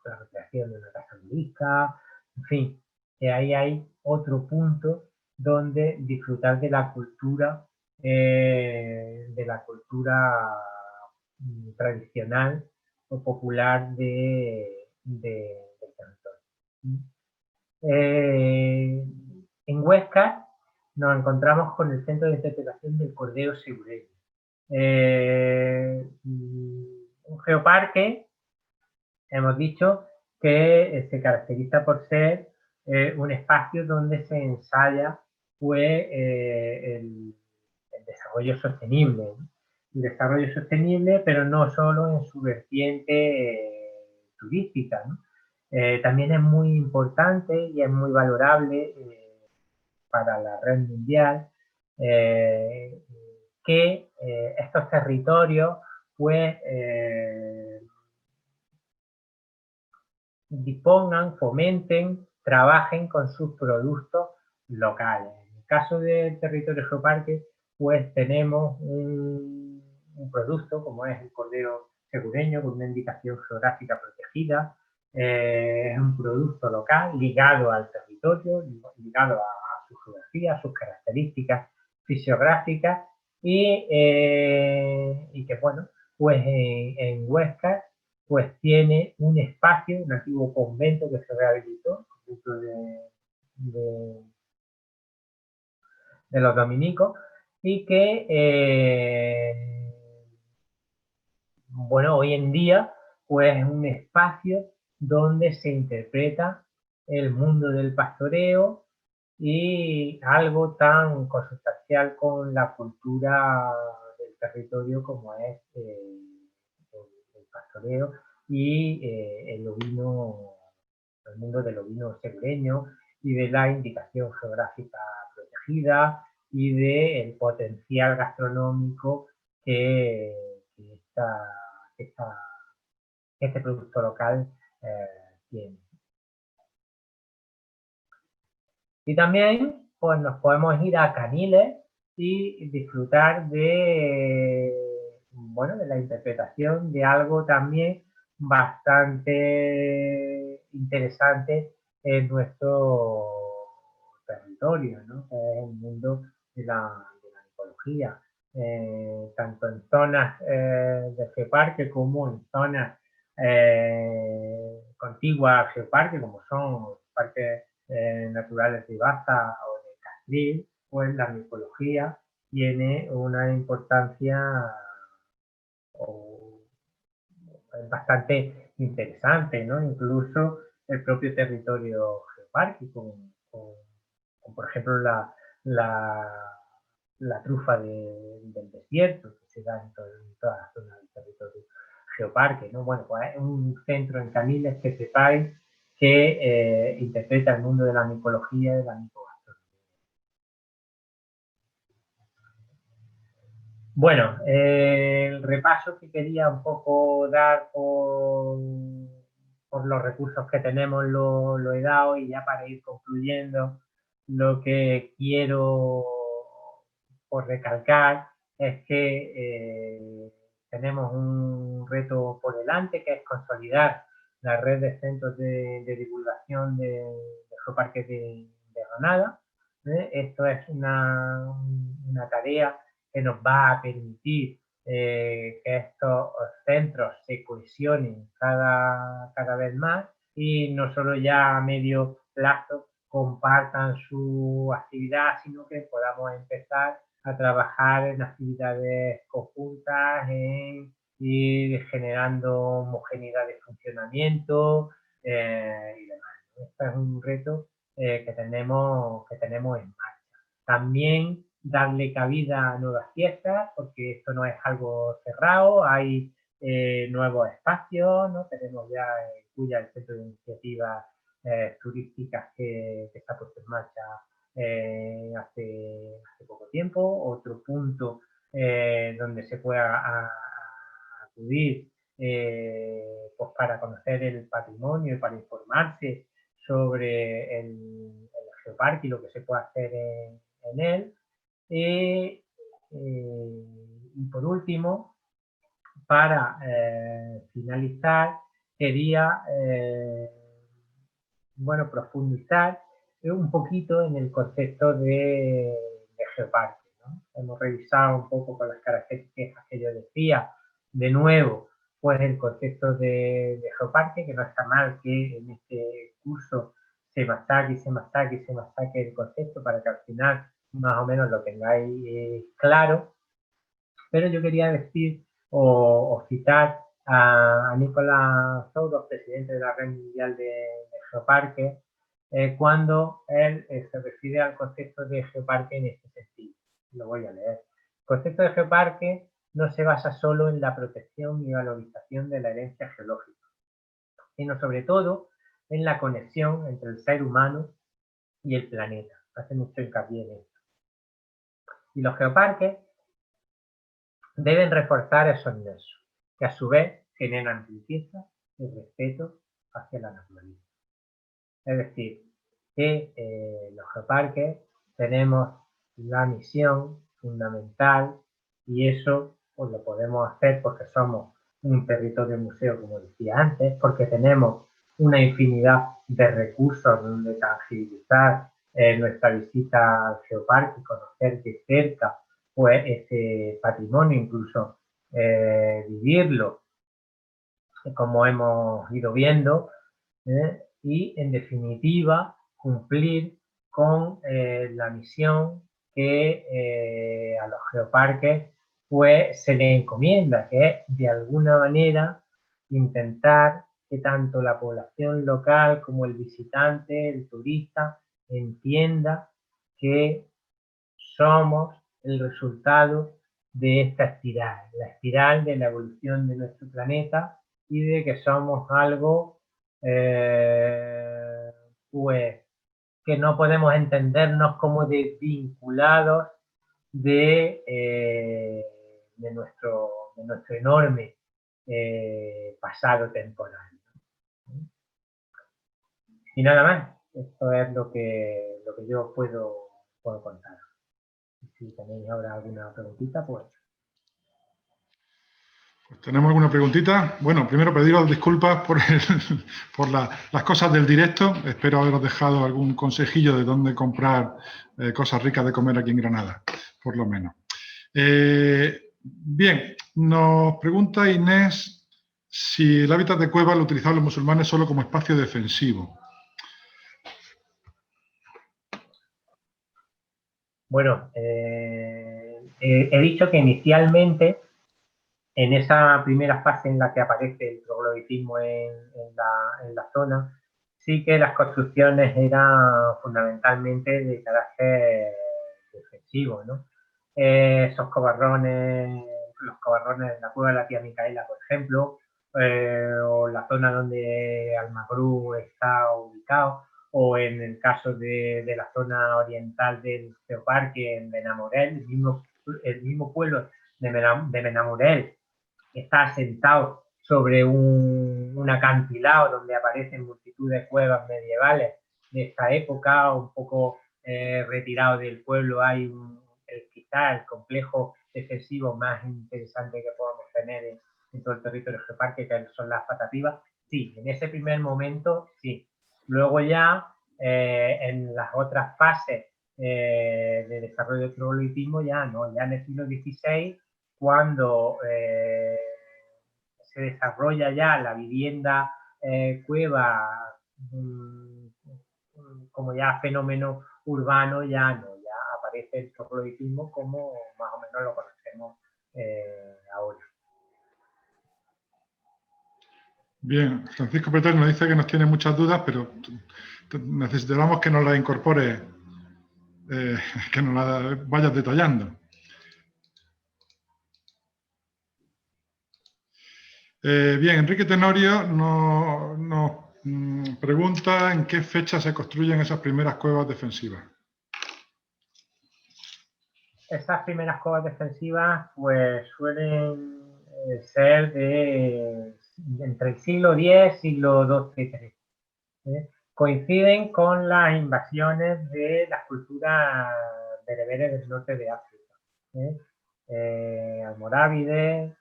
la recreación de una casa morisca, en fin, que ahí hay otro punto donde disfrutar de la cultura tradicional o popular del territorio. En Huesca nos encontramos con el Centro de Interpretación del Cordero Segureño. Un geoparque, hemos dicho, que se caracteriza por ser un espacio donde se ensaya pues, el desarrollo sostenible. El desarrollo sostenible, pero no solo en su vertiente turística, ¿no? También es muy importante y es muy valorable para la red mundial que estos territorios pues dispongan, fomenten, trabajen con sus productos locales. En el caso del territorio Geoparque, pues tenemos un producto como es el cordero segureño con una indicación geográfica protegida. Es un producto local ligado al territorio, ligado a su geografía, a sus características fisiográficas y que bueno, pues en Huesca pues tiene un espacio, un antiguo convento que se rehabilitó, dentro de los dominicos, y que, bueno, hoy en día, pues es un espacio donde se interpreta el mundo del pastoreo y algo tan consustancial con la cultura del territorio como es el pastoreo y el ovino, el mundo del ovino segureño y de la indicación geográfica protegida y del potencial gastronómico que este producto local tiene. Y también pues nos podemos ir a Caniles y disfrutar de, bueno, de la interpretación de algo también bastante interesante en nuestro territorio, ¿no? Que es el mundo de la micología. Tanto en zonas de geoparque como en zonas contiguas a geoparque, como son parques naturales de Baza o de Castril, pues la micología tiene una importancia bastante interesante, ¿no? Incluso el propio territorio geoparque, con por ejemplo la trufa del desierto que se da en toda la zona del territorio geoparque, ¿no? Bueno, pues es un centro en Caniles que sepáis que interpreta el mundo de la micología y de la micogastronomía. Bueno, el repaso que quería un poco dar por los recursos que tenemos lo he dado, y ya para ir concluyendo, lo que quiero por recalcar es que tenemos un reto por delante, que es consolidar la red de centros de divulgación de Geoparque de Granada. Esto es una tarea que nos va a permitir que estos centros se cohesionen cada vez más y no solo ya a medio plazo compartan su actividad, sino que podamos empezar a trabajar en actividades conjuntas, en ir generando homogeneidad de funcionamiento y demás. Este es un reto que tenemos en marcha. También darle cabida a nuevas fiestas, porque esto no es algo cerrado, hay nuevos espacios, ¿no? Tenemos ya en Cuya el centro de iniciativas turísticas que se ha puesto en marcha hace poco tiempo. Otro punto donde se pueda acudir pues para conocer el patrimonio y para informarse sobre el geoparque y lo que se puede hacer en él. Y por último, para finalizar, quería profundizar un poquito en el concepto de geoparque, ¿no? Hemos revisado un poco con las características que yo decía, de nuevo, pues el concepto de geoparque, que no está mal que en este curso se machaque el concepto para que al final más o menos lo tengáis claro. Pero yo quería decir o citar a Nicolás Souros, presidente de la Red Mundial de Geoparques, cuando él se refiere al concepto de geoparque en este sentido. Lo voy a leer. El concepto de geoparque no se basa solo en la protección y valorización de la herencia geológica, sino sobre todo en la conexión entre el ser humano y el planeta. Hace mucho hincapié en esto. Y los geoparques deben reforzar esos nexos, que a su vez generan riqueza y respeto hacia la naturaleza. Es decir, que los geoparques tenemos la misión fundamental y eso pues lo podemos hacer porque somos un territorio museo, como decía antes, porque tenemos una infinidad de recursos donde tangibilizar nuestra visita al geoparque y conocer de cerca pues ese patrimonio, incluso vivirlo, como hemos ido viendo, y en definitiva cumplir con la misión que a los geoparques pues se les encomienda, que es de alguna manera intentar que tanto la población local como el visitante, el turista, entienda que somos el resultado de esta espiral, la espiral de la evolución de nuestro planeta y de que somos algo pues que no podemos entendernos como desvinculados de nuestro enorme pasado temporal. Y nada más, esto es lo que yo puedo contar. Si tenéis ahora alguna preguntita, pues... ¿Tenemos alguna preguntita? Bueno, primero pediros disculpas por las cosas del directo. Espero haberos dejado algún consejillo de dónde comprar cosas ricas de comer aquí en Granada, por lo menos. Bien, nos pregunta Inés si el hábitat de cueva lo utilizaban los musulmanes solo como espacio defensivo. Bueno, he dicho que inicialmente, en esa primera fase en la que aparece el trogloditismo en la zona, sí que las construcciones eran fundamentalmente de carácter defensivo, ¿no? Esos cobarrones, los cobarrones de la cueva de la tía Micaela, por ejemplo, o la zona donde Almagro está ubicado, o en el caso de la zona oriental del geoparque en Benamorel, el mismo pueblo de Benamorel está asentado sobre un acantilado donde aparecen multitud de cuevas medievales de esta época, un poco retirado del pueblo hay quizá el complejo defensivo más interesante que podemos tener en todo el territorio geoparque, que son las patativas. Sí, en ese primer momento, sí. Luego ya En las otras fases de desarrollo del trogloditismo ya no, ya en el siglo XVI, cuando se desarrolla ya la vivienda cueva como ya fenómeno urbano, ya no, ya aparece el trogloditismo como más o menos lo conocemos ahora. Bien, Francisco Pretel nos dice que nos tiene muchas dudas, pero necesitamos que nos las incorpore, que nos las vayas detallando. Bien, Enrique Tenorio nos pregunta en qué fecha se construyen esas primeras cuevas defensivas. Esas primeras cuevas defensivas pues suelen ser entre el siglo X, siglo XII, XIII. Coinciden con las invasiones de las culturas bereberes del norte de África. Almorávides,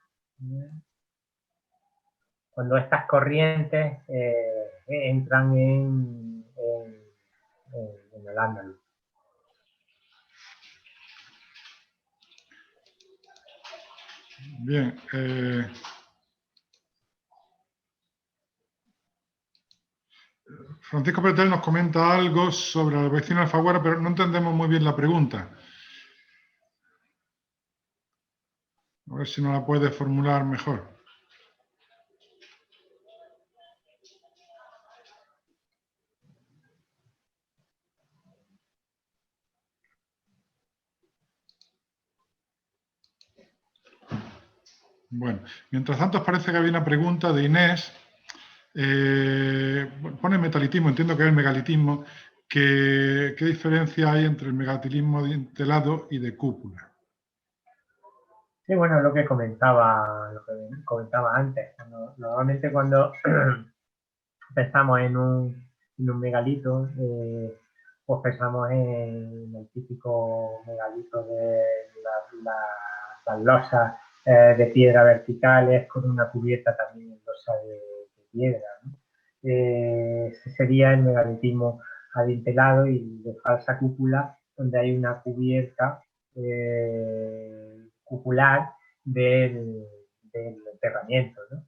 cuando estas corrientes entran en el Andaluz. Bien. Francisco Pretel nos comenta algo sobre la vecina Alfaguara, pero no entendemos muy bien la pregunta. A ver si nos la puede formular mejor. Bueno, mientras tanto parece que había una pregunta de Inés. Pone metalitismo, entiendo que es el megalitismo. ¿Qué diferencia hay entre el megalitismo dintelado y de cúpula? Sí, bueno, lo que comentaba antes. Normalmente cuando pensamos en un megalito, pues pensamos en el típico megalito de las losas de piedra verticales con una cubierta también en losa de piedra, ¿no? Ese sería el megalitismo adintelado y de falsa cúpula, donde hay una cubierta cupular del enterramiento, ¿no?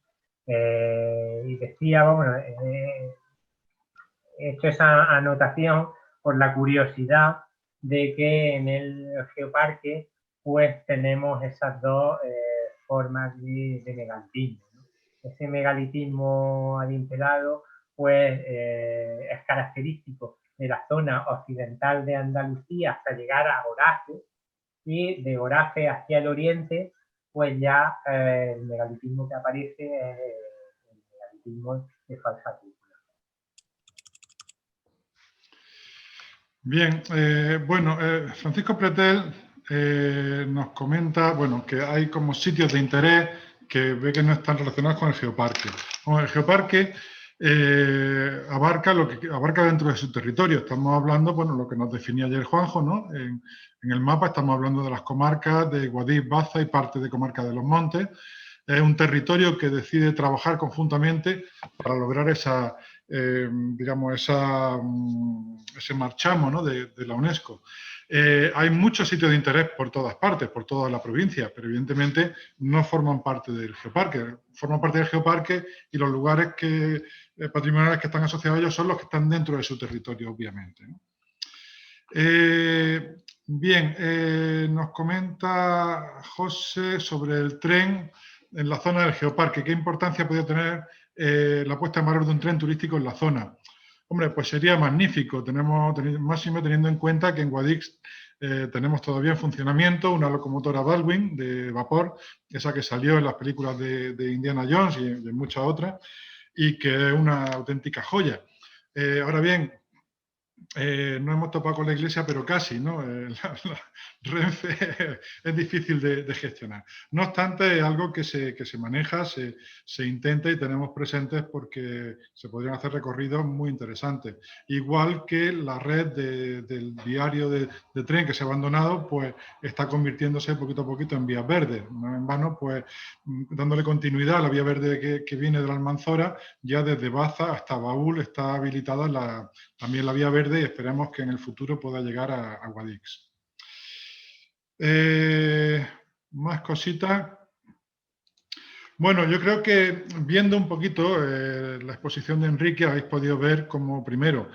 Y decía, bueno, he hecho esa anotación por la curiosidad de que en el geoparque pues tenemos esas dos formas de megalitismo, ¿no? Ese megalitismo adintelado pues es característico de la zona occidental de Andalucía hasta llegar a Orace, y de Orace hacia el oriente pues ya el megalitismo que aparece es el megalitismo de falsa cúpula. Bien, bueno, Francisco Pretel nos comenta, bueno, que hay como sitios de interés que ve que no están relacionados con el geoparque. Bueno, el geoparque abarca lo que abarca dentro de su territorio. Estamos hablando, bueno, lo que nos definía ayer Juanjo, ¿no? En el mapa estamos hablando de las comarcas de Guadix, Baza y parte de comarca de los Montes. Es un territorio que decide trabajar conjuntamente para lograr esa, digamos, ese marchamo, ¿no? de la UNESCO. Hay muchos sitios de interés por todas partes, por toda la provincia, pero evidentemente no forman parte del geoparque. Forman parte del geoparque y los lugares patrimoniales que están asociados a ellos son los que están dentro de su territorio, obviamente, ¿no? Bien, nos comenta José sobre el tren en la zona del geoparque. ¿Qué importancia podría tener la puesta en valor de un tren turístico en la zona? Hombre, pues sería magnífico, máximo teniendo en cuenta que en Guadix tenemos todavía en funcionamiento una locomotora Baldwin de vapor, esa que salió en las películas de Indiana Jones y en muchas otras, y que es una auténtica joya. Ahora bien, no hemos topado con la Iglesia, pero casi, ¿no? La Renfe es difícil de gestionar. No obstante, es algo que se maneja, se intenta y tenemos presentes porque se podrían hacer recorridos muy interesantes. Igual que la red del diario de tren que se ha abandonado, pues está convirtiéndose poquito a poquito en vías verdes. No en vano, pues dándole continuidad a la vía verde que viene de la Almanzora, ya desde Baza hasta Baúl está habilitada también la vía verde y esperemos que en el futuro pueda llegar a Guadix. Más cositas. Bueno, yo creo que viendo un poquito la exposición de Enrique habéis podido ver como, primero,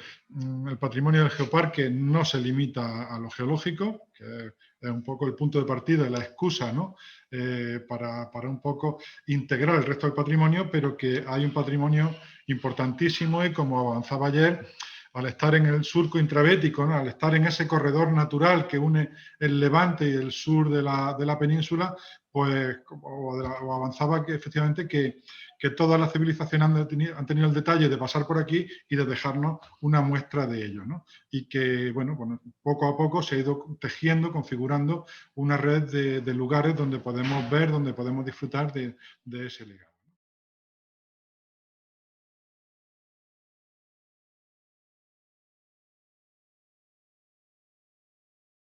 el patrimonio del geoparque no se limita a lo geológico, que es un poco el punto de partida y la excusa, ¿no? Para un poco integrar el resto del patrimonio, pero que hay un patrimonio importantísimo y, como avanzaba ayer, al estar en el surco intrabético, ¿no? Al estar en ese corredor natural que une el levante y el sur de la península, pues o avanzaba que efectivamente que todas las civilizaciones han tenido el detalle de pasar por aquí y de dejarnos una muestra de ello, ¿no? Y que, bueno, poco a poco se ha ido tejiendo, configurando una red de lugares donde podemos ver, donde podemos disfrutar de ese legado.